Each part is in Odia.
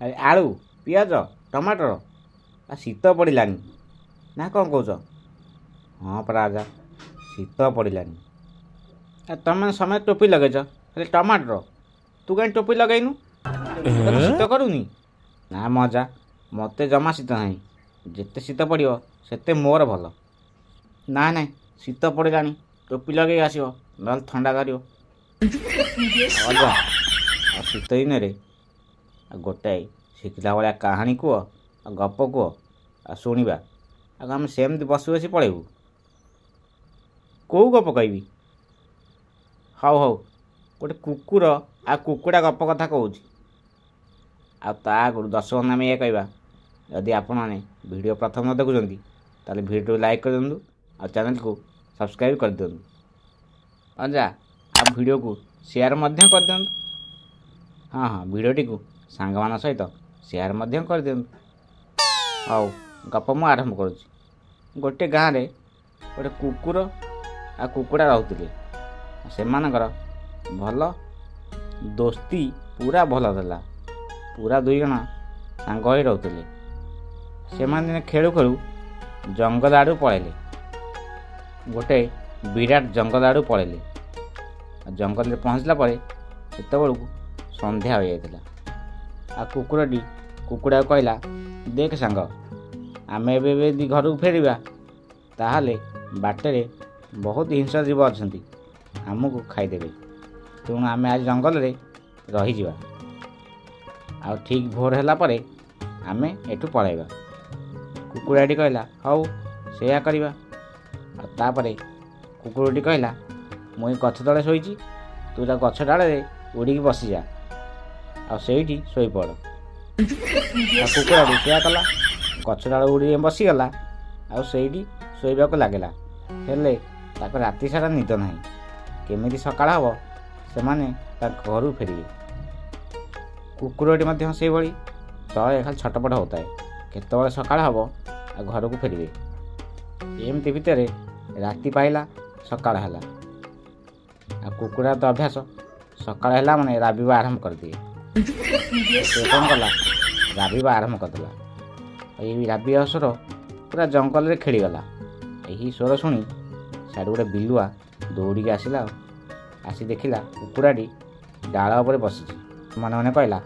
ଆଳୁ ପିଆଜ ଟମାଟର ଶୀତ ପଡ଼ିଲାନି ନା କ'ଣ କହୁଛ? ହଁ ପରା ରାଜା ଶୀତ ପଡ଼ିଲାନି। ତମେ ସମୟ ଟୋପି ଲଗେଇଛ ହେଲେ ଟମାଟର ତୁ କାହିଁ ଟୋପି ଲଗେଇନୁ? ଶୀତ କରୁନି? ନା ମଜା ମୋତେ ଜମା ଶୀତ ନାହିଁ। ଯେତେ ଶୀତ ପଡ଼ିବ ସେତେ ମୋର ଭଲ। ନାଇଁ ଶୀତ ପଡ଼ିଲାଣି ଟୋପି ଲଗେଇ ଆସିବ ନହେଲେ ଥଣ୍ଡା ଧରିବ। ଅଜା ଆଉ ଶୀତ ଦିନରେ ଗୋଟାଏ ଶିଖିଲା ଭଳିଆ କାହାଣୀ କୁହ ଆଉ ଗପ କୁହ ଆଉ ଶୁଣିବା। ଆଉ ଆମେ ସେମିତି ବସି ବସି ପଳେଇବୁ। କେଉଁ ଗପ କହିବି? ହଉ ଗୋଟେ କୁକୁର ଆଉ କୁକୁଡ଼ା ଗପ କଥା କହୁଛି। ଆଉ ତା ଆଗରୁ ଦର୍ଶକ ଆମେ ଏହା କହିବା, ଯଦି ଆପଣମାନେ ଭିଡ଼ିଓ ପ୍ରଥମ ଦେଖୁଛନ୍ତି ତାହେଲେ ଭିଡ଼ିଓକୁ ଲାଇକ୍ କରିଦିଅନ୍ତୁ ଆଉ ଚ୍ୟାନେଲକୁ ସବସ୍କ୍ରାଇବ୍ କରିଦିଅନ୍ତୁ। ଅଜା ଆଉ ଭିଡ଼ିଓକୁ ସେୟାର ମଧ୍ୟ କରିଦିଅନ୍ତୁ। ହଁ ଭିଡ଼ିଓଟିକୁ ସାଙ୍ଗମାନଙ୍କ ସହିତ ସେୟାର ମଧ୍ୟ କରିଦିଅନ୍ତୁ। ହଉ ଗପ ମୁଁ ଆରମ୍ଭ କରୁଛି। ଗୋଟେ ଗାଁରେ ଗୋଟେ କୁକୁର ଆଉ କୁକୁଡ଼ା ରହୁଥିଲେ। ସେମାନଙ୍କର ଭଲ ଦୋସ୍ତି ପୁରା ଭଲ ଥିଲା। ପୁରା ଦୁଇ ଜଣ ସାଙ୍ଗ ହୋଇ ରହୁଥିଲେ। ସେମାନେ ଦିନେ ଖେଳୁ ଖେଳୁ ଜଙ୍ଗଲ ଆଡ଼ୁ ପଳେଇଲେ। ଗୋଟେ ବିରାଟ ଜଙ୍ଗଲ ଆଡ଼ୁ ପଳେଇଲେ। ଜଙ୍ଗଲରେ ପହଞ୍ଚିଲା ପରେ ସେତେବେଳକୁ ସନ୍ଧ୍ୟା ହୋଇଯାଇଥିଲା। ଆଉ କୁକୁରଟି କୁକୁଡ଼ାକୁ କହିଲା, ଦେଖ ସାଙ୍ଗ, ଆମେ ଏବେ ଯଦି ଘରକୁ ଫେରିବା ତାହେଲେ ବାଟରେ ବହୁତ ହିଂସ୍ର ଜୀବ ଅଛନ୍ତି, ଆମକୁ ଖାଇଦେବେ। ତେଣୁ ଆମେ ଆଜି ଜଙ୍ଗଲରେ ରହିଯିବା। ଆଉ ଠିକ୍ ଭୋର ହେଲା ପରେ ଆମେ ଏଠୁ ପଳାଇବା। କୁକୁଡ଼ାଟି କହିଲା, ହଉ ସେଇଆ କରିବା। ଆଉ ତାପରେ କୁକୁରଟି କହିଲା, ମୁଁ ଏ ଗଛ ତଳେ ଶୋଇଛି, ତୁ ତା ଗଛ ଡାଳରେ ଉଡ଼ିକି ବସିଯା ଆଉ ସେଇଠି ଶୋଇପଡ଼। ଆଉ କୁକୁଡ଼ାଟି ସେଇଆ କଲା। ଗଛ ଡାଳ ଉଡ଼ିକି ବସିଗଲା ଆଉ ସେଇଠି ଶୋଇବାକୁ ଲାଗିଲା। ହେଲେ ତାକୁ ରାତି ସାରା ନିଦ ନାହିଁ। କେମିତି ସକାଳ ହେବ ସେମାନେ ତାଙ୍କ ଘରକୁ ଫେରିବେ। କୁକୁରଟି ମଧ୍ୟ ସେଇଭଳି ତଳେ ଖାଲି ଛଟପଟ ହେଉଥାଏ, କେତେବେଳେ ସକାଳ ହେବ ଆଉ ଘରକୁ ଫେରିବେ। ଏମିତି ଭିତରେ ରାତି ପାଇଲା, ସକାଳ ହେଲା। ଆଉ କୁକୁଡ଼ା ତ ଅଭ୍ୟାସ, ସକାଳ ହେଲା ମାନେ ରାବିବା ଆରମ୍ଭ କରିଦିଏ। ସେ କ'ଣ କଲା, ରାବିବା ଆରମ୍ଭ କରିଦେଲା। ଏଇ ରାବିବା ସ୍ୱର ପୁରା ଜଙ୍ଗଲରେ ଖେଳିଗଲା। ଏହି ସ୍ୱର ଶୁଣି ସିଆଡ଼ୁ ଗୋଟେ ବିଲୁଆ ଦୌଡ଼ିକି ଆସିଲା। ଆସି ଦେଖିଲା କୁକୁଡ଼ାଟି ଡାଳ ଉପରେ ବସିଛି। ମନେ ମନେ କହିଲା,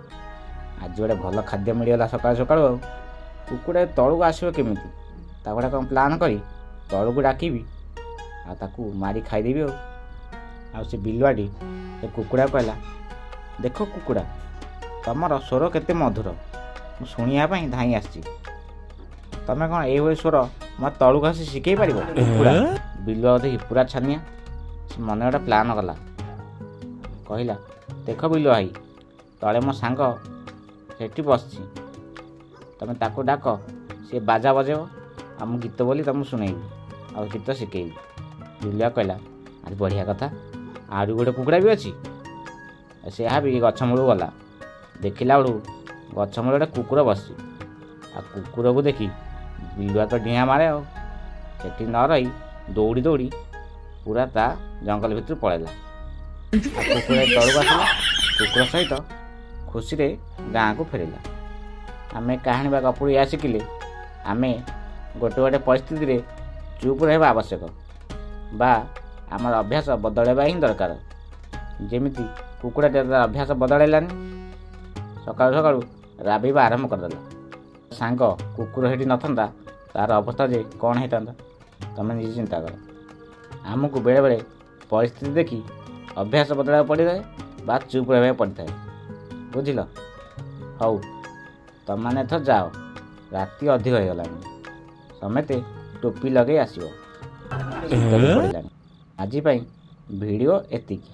ଆଜି ଗୋଟେ ଭଲ ଖାଦ୍ୟ ମିଳିଗଲା ସକାଳୁ ସକାଳୁ। ଆଉ କୁକୁଡ଼ା ତଳକୁ ଆସିବ କେମିତି? ତାକୁ ଗୋଟେ କ'ଣ ପ୍ଲାନ୍ କରି ତଳକୁ ଡାକିବି ଆଉ ତାକୁ ମାରି ଖାଇଦେବି। ଆଉ ସେ ବିଲୁଆଟି ସେ କୁକୁଡ଼ାକୁ କହିଲା, ଦେଖ କୁକୁଡ଼ା, ତମର ସ୍ୱର କେତେ ମଧୁର, ମୁଁ ଶୁଣିବା ପାଇଁ ଧାଇଁ ଆସିଛି। ତମେ କ'ଣ ଏଇଭଳି ସ୍ୱର ମୋତେ ତଳକୁ ଆସି ଶିଖେଇ ପାରିବ? କୁକୁଡ଼ା ବିଲୁଆ ଦେଖି ପୁରା ଛାନିଆ। ସେ ମନେ ଗୋଟେ ପ୍ଲାନ୍ କଲା। କହିଲା, ଦେଖ ବିଲୁଆ ଭାଇ, ତଳେ ମୋ ସାଙ୍ଗ ସେଠି ବସିଛି, ତମେ ତାକୁ ଡାକ, ସିଏ ବାଜା ବଜେଇବ ଆଉ ମୁଁ ଗୀତ ବୋଲି ତମକୁ ଶୁଣେଇବି ଆଉ ଗୀତ ଶିଖେଇବି। ବିଲୁଆ କହିଲା, ଆରେ ବଢ଼ିଆ କଥା, ଆହୁରି ଗୋଟେ କୁକୁଡ଼ା ବି ଅଛି। ସେ ଭାବି ଗଛ ମୂଳକୁ ଗଲା। ଦେଖିଲା ବେଳକୁ ଗଛ ମୂଳରେ ଗୋଟେ କୁକୁର ବସିଛି। ଆଉ କୁକୁରକୁ ଦେଖି ବିଲୁଆ ତ ଡିଆଁ ମାରେ। ଆଉ ସେଠି ନ ରହି ଦୌଡ଼ି ଦୌଡ଼ି ପୁରା ତା ଜଙ୍ଗଲ ଭିତରୁ ପଳେଇଲା। ଆଉ କୁକୁର ତଳକୁ ଆସିଲା, କୁକୁର ସହିତ ଖୁସିରେ ଗାଁକୁ ଫେରିଲା। ଆମେ କାହାଣୀ ବା ଗପରୁ ଏହା ଶିଖିଲେ, ଆମେ ଗୋଟେ ପରିସ୍ଥିତିରେ ଚୁପ୍ ରହିବା ଆବଶ୍ୟକ ବା ଆମର ଅଭ୍ୟାସ ବଦଳାଇବା ହିଁ ଦରକାର। ଯେମିତି କୁକୁଡ଼ାଟି ତାର ଅଭ୍ୟାସ ବଦଳାଇଲାନି, ସକାଳୁ ସକାଳୁ ରାବିବା ଆରମ୍ଭ କରିଦେଲା। ସାଙ୍ଗ କୁକୁର ସେଠି ନଥାନ୍ତା ତାର ଅବସ୍ଥା ଯେ କ'ଣ ହେଇଥାନ୍ତା ତମେ ନିଜେ ଚିନ୍ତା କର। ଆମକୁ ବେଳେବେଳେ ପରିସ୍ଥିତି ଦେଖି ଅଭ୍ୟାସ ବଦଳାଇବାକୁ ପଡ଼ିଥାଏ ବା ଚୁପ୍ ରହିବାକୁ ପଡ଼ିଥାଏ। ବୁଝିଲ? ହଉ ତମମାନେ ଏଥର ଯାଅ, ରାତି ଅଧିକ ହେଇଗଲାଣି। ସମସ୍ତେ ଟୋପି ଲଗେଇ ଆସିବ, ଶୀତ ବି ପଡ଼ିଲାଣି। ଆଜି ପାଇଁ ଭିଡ଼ିଓ ଏତିକି।